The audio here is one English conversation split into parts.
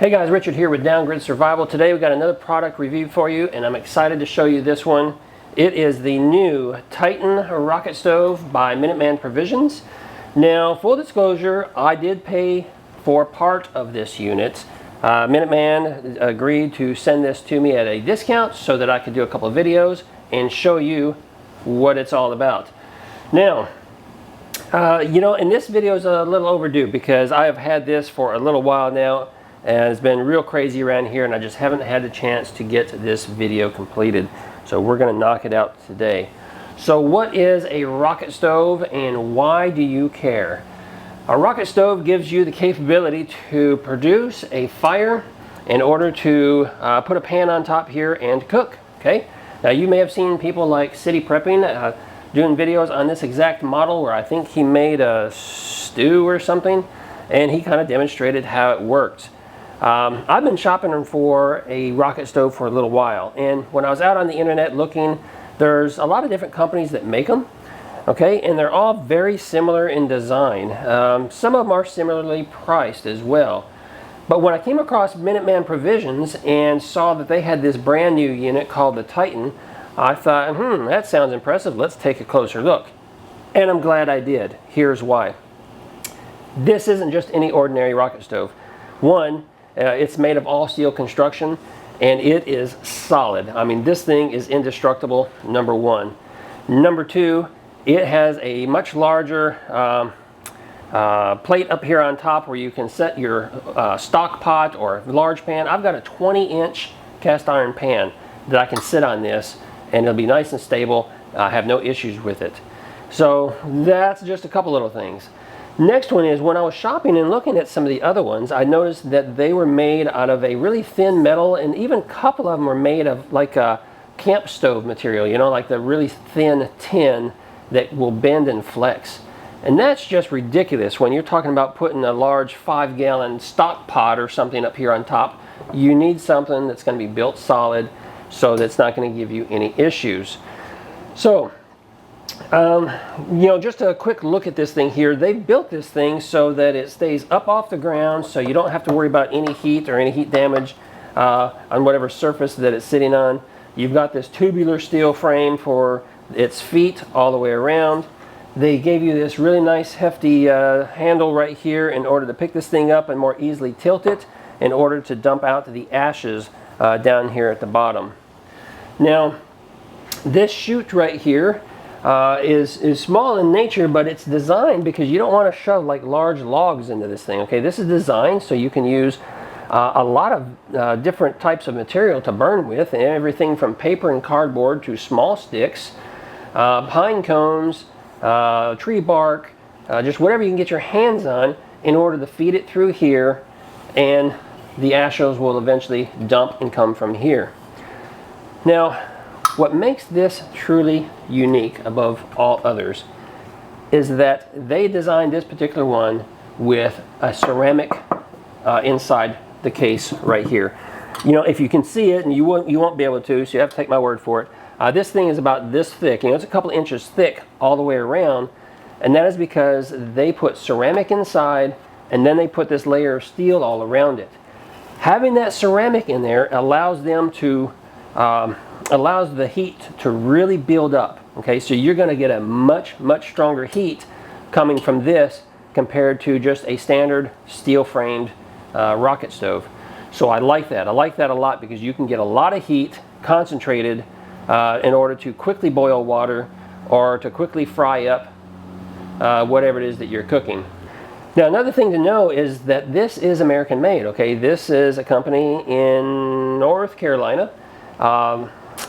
Hey guys, Richard here with Down Grid Survival. Today we got another product review for you, and I'm excited to show you this one. It is the new Titan rocket stove by Minuteman Provisions. Now, full disclosure, I did pay for part of this unit. Minuteman agreed to send this to me at a discount so that I could do a couple of videos and show you what it's all about. Now, and this video is a little overdue because I have had this for a little while now, and it's been real crazy around here, and I just haven't had the chance to get this video completed. So we're going to knock it out today. So what is a rocket stove and why do you care? A rocket stove gives you the capability to produce a fire in order to put a pan on top here and cook. Okay. Now you may have seen people like City Prepping doing videos on this exact model where I think he made a stew or something, and he kind of demonstrated how it worked. I've been shopping for a rocket stove for a little while, and when I was out on the internet looking, there's a lot of different companies that make them, okay, and they're all very similar in design. Some of them are similarly priced as well. But when I came across Minuteman Provisions and saw that they had this brand new unit called the Titan, I thought, that sounds impressive. Let's take a closer look. And I'm glad I did. Here's why. This isn't just any ordinary rocket stove. One, it's made of all steel construction, and it is solid. I mean, this thing is indestructible, number one. Number two, it has a much larger plate up here on top where you can set your stock pot or large pan. I've got a 20-inch cast iron pan that I can sit on this, and it'll be nice and stable. I have no issues with it. So that's just a couple little things. Next one is, when I was shopping and looking at some of the other ones, I noticed that they were made out of a really thin metal, and even a couple of them were made of like a camp stove material, you know, like the really thin tin that will bend and flex. And that's just ridiculous. When you're talking about putting a large 5-gallon stock pot or something up here on top, you need something that's going to be built solid so that's not going to give you any issues. So, just a quick look at this thing here. They built this thing so that it stays up off the ground, so you don't have to worry about any heat or any heat damage on whatever surface that it's sitting on. You've got this tubular steel frame for its feet all the way around. They gave you this really nice hefty handle right here in order to pick this thing up and more easily tilt it in order to dump out the ashes down here at the bottom. Now, this chute right here is small in nature, but it's designed because you don't want to shove like large logs into this thing. Okay, this is designed so you can use a lot of different types of material to burn with, everything from paper and cardboard to small sticks, pine cones, tree bark, just whatever you can get your hands on in order to feed it through here, and the ashes will eventually dump and come from here. Now, what makes this truly unique above all others is that they designed this particular one with a ceramic inside the case right here. You know, if you can see it, and you won't be able to, so you have to take my word for it. This thing is about this thick. You know, it's a couple inches thick all the way around, and that is because they put ceramic inside, and then they put this layer of steel all around it. Having that ceramic in there allows them to allows the heat to really build up. Okay, so you're going to get a much stronger heat coming from this compared to just a standard steel framed rocket stove. So I like that. I like that a lot because you can get a lot of heat concentrated in order to quickly boil water or to quickly fry up whatever it is that you're cooking. Now, another thing to know is that this is American made. Okay, this is a company in North Carolina.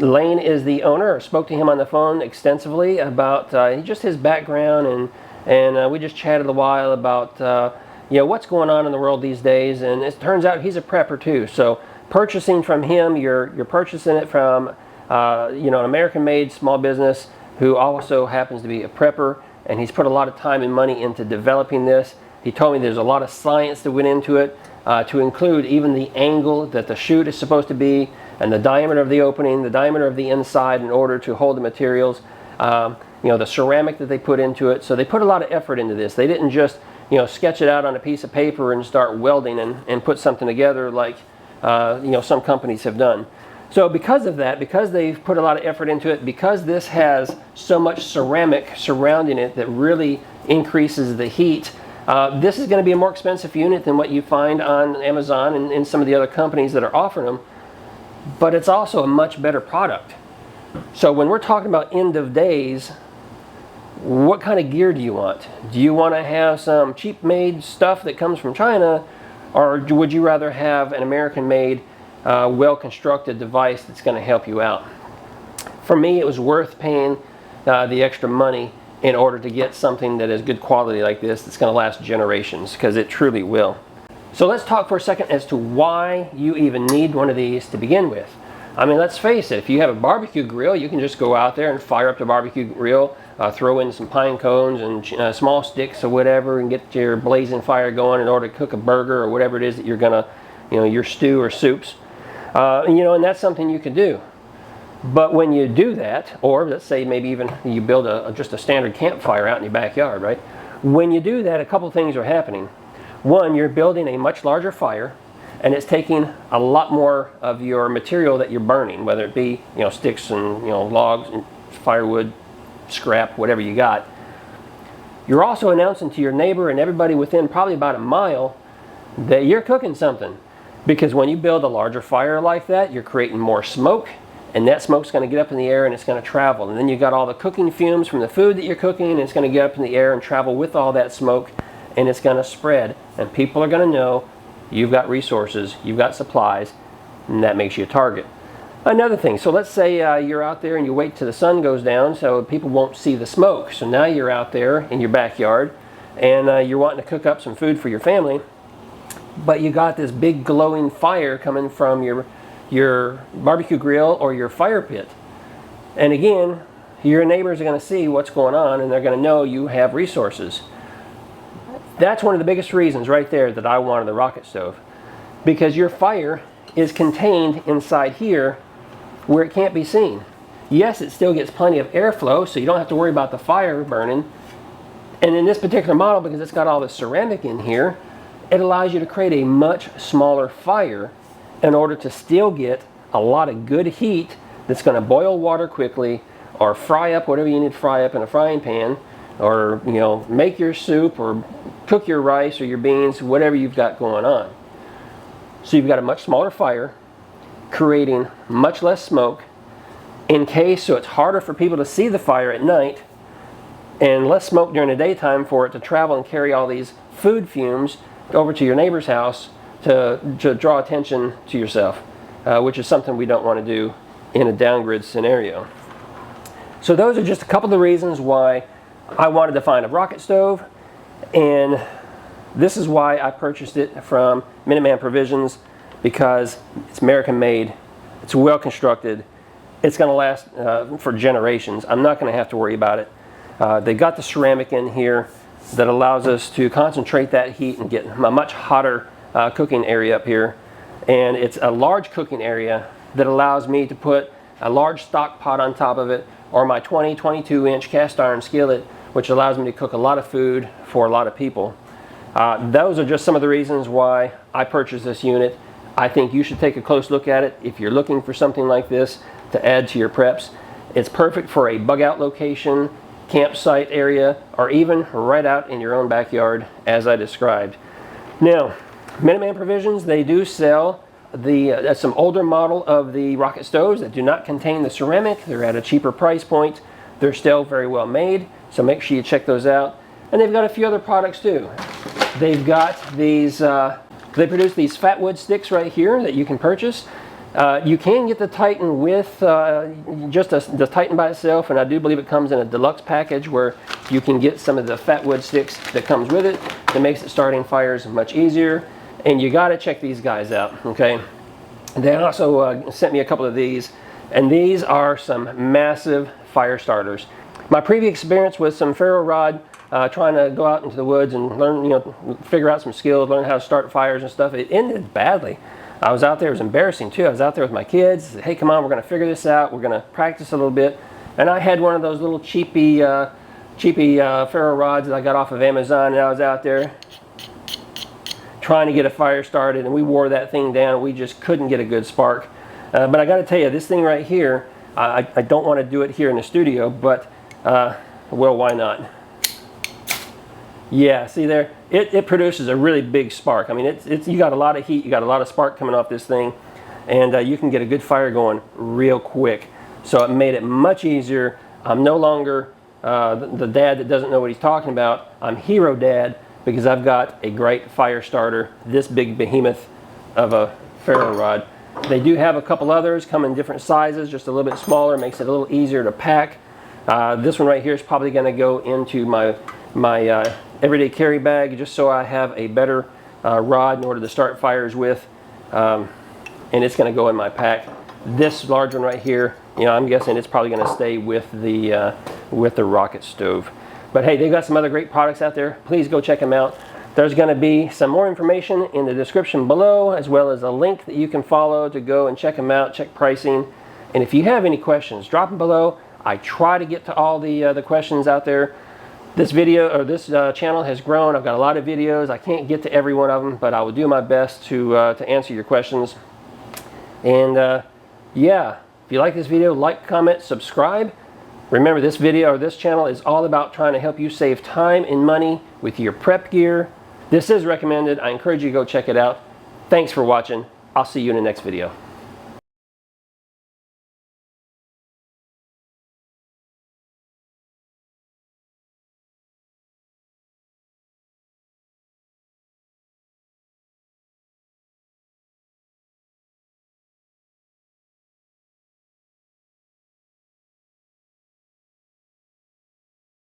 Lane is the owner. I spoke to him on the phone extensively about just his background, and we just chatted a while about what's going on in the world these days. And it turns out he's a prepper too. So purchasing from him, you're purchasing it from an American-made small business who also happens to be a prepper, and he's put a lot of time and money into developing this. He told me there's a lot of science that went into it, to include even the angle that the chute is supposed to be, and the diameter of the opening, the diameter of the inside in order to hold the materials, the ceramic that they put into it. So they put a lot of effort into this. They didn't just sketch it out on a piece of paper and start welding and put something together like some companies have done. So because of that, because they've put a lot of effort into it, because this has so much ceramic surrounding it that really increases the heat, this is going to be a more expensive unit than what you find on Amazon and some of the other companies that are offering them. But it's also a much better product. So when we're talking about end of days, what kind of gear do you want? Do you want to have some cheap made stuff that comes from China, or would you rather have an American made well-constructed device that's going to help you out? For me, it was worth paying the extra money in order to get something that is good quality like this that's going to last generations, because it truly will. So let's talk for a second as to why you even need one of these to begin with. I mean, let's face it, if you have a barbecue grill, you can just go out there and fire up the barbecue grill, throw in some pine cones and small sticks or whatever, and get your blazing fire going in order to cook a burger or whatever it is that you're gonna, your stew or soups. And that's something you can do. But when you do that, or let's say maybe even you build just a standard campfire out in your backyard, right? When you do that, a couple things are happening. One, you're building a much larger fire, and it's taking a lot more of your material that you're burning, whether it be sticks and logs and firewood, scrap, whatever you got. You're also announcing to your neighbor and everybody within probably about a mile that you're cooking something. Because when you build a larger fire like that, you're creating more smoke, and that smoke's going to get up in the air and it's going to travel. And then you've got all the cooking fumes from the food that you're cooking, and it's going to get up in the air and travel with all that smoke, and it's going to spread. And people are going to know you've got resources, you've got supplies, and that makes you a target. Another thing, so let's say you're out there and you wait till the sun goes down so people won't see the smoke. So now you're out there in your backyard and you're wanting to cook up some food for your family, but you got this big glowing fire coming from your barbecue grill or your fire pit. And again, your neighbors are going to see what's going on, and they're going to know you have resources. That's one of the biggest reasons right there that I wanted the rocket stove, because your fire is contained inside here where it can't be seen. Yes, it still gets plenty of airflow, so you don't have to worry about the fire burning. And in this particular model, because it's got all this ceramic in here, it allows you to create a much smaller fire in order to still get a lot of good heat that's going to boil water quickly, or fry up whatever you need to fry up in a frying pan, or make your soup or cook your rice or your beans, whatever you've got going on. So you've got a much smaller fire, creating much less smoke, so it's harder for people to see the fire at night, and less smoke during the daytime for it to travel and carry all these food fumes over to your neighbor's house to draw attention to yourself, which is something we don't want to do in a down-grid scenario. So those are just a couple of the reasons why I wanted to find a rocket stove, and this is why I purchased it from Minuteman Provisions, because it's American made, it's well constructed, it's going to last for generations. I'm not going to have to worry about it. They got the ceramic in here that allows us to concentrate that heat and get a much hotter cooking area up here, and it's a large cooking area that allows me to put a large stock pot on top of it, or my 22 inch cast iron skillet, which allows me to cook a lot of food for a lot of people. Those are just some of the reasons why I purchased this unit. I think you should take a close look at it if you're looking for something like this to add to your preps. It's perfect for a bug out location, campsite area, or even right out in your own backyard, as I described. Now, Minuteman Provisions, they do sell some older model of the rocket stoves that do not contain the ceramic. They're at a cheaper price point. They're still very well made, so make sure you check those out. And they've got a few other products too. They've got these, they produce these fat wood sticks right here that you can purchase. You can get the Titan with just the Titan by itself, and I do believe it comes in a deluxe package where you can get some of the fat wood sticks that comes with it. That makes it starting fires much easier. And you got to check these guys out, okay? They also sent me a couple of these, and these are some massive fire starters. My previous experience with some ferro rod, trying to go out into the woods and learn, figure out some skills, learn how to start fires and stuff, it ended badly. I was out there, it was embarrassing too. I was out there with my kids, said, hey, come on, we're going to figure this out, we're going to practice a little bit. And I had one of those little cheapy cheapy ferro rods that I got off of Amazon, and I was out there trying to get a fire started, and we wore that thing down. We just couldn't get a good spark. But I got to tell you, this thing right here, I don't want to do it here in the studio, but well, why not? Yeah, see there, it produces a really big spark. I mean, you got a lot of heat, you got a lot of spark coming off this thing, and you can get a good fire going real quick. So it made it much easier. I'm no longer the dad that doesn't know what he's talking about. I'm hero dad because I've got a great fire starter, this big behemoth of a ferro rod. They do have a couple others, come in different sizes, just a little bit smaller, makes it a little easier to pack. This one right here is probably going to go into my everyday carry bag, just so I have a better rod in order to start fires with, and it's going to go in my pack. This large one right here, you know, I'm guessing it's probably going to stay with the rocket stove. But hey, they've got some other great products out there. Please go check them out. There's going to be some more information in the description below, as well as a link that you can follow to go and check them out, check pricing. And if you have any questions, drop them below. I try to get to all the questions out there. This video, or this channel has grown. I've got a lot of videos. I can't get to every one of them, but I will do my best to answer your questions. And yeah, if you like this video, like, comment, subscribe. Remember, this video or this channel is all about trying to help you save time and money with your prep gear. This is recommended. I encourage you to go check it out. Thanks for watching. I'll see you in the next video.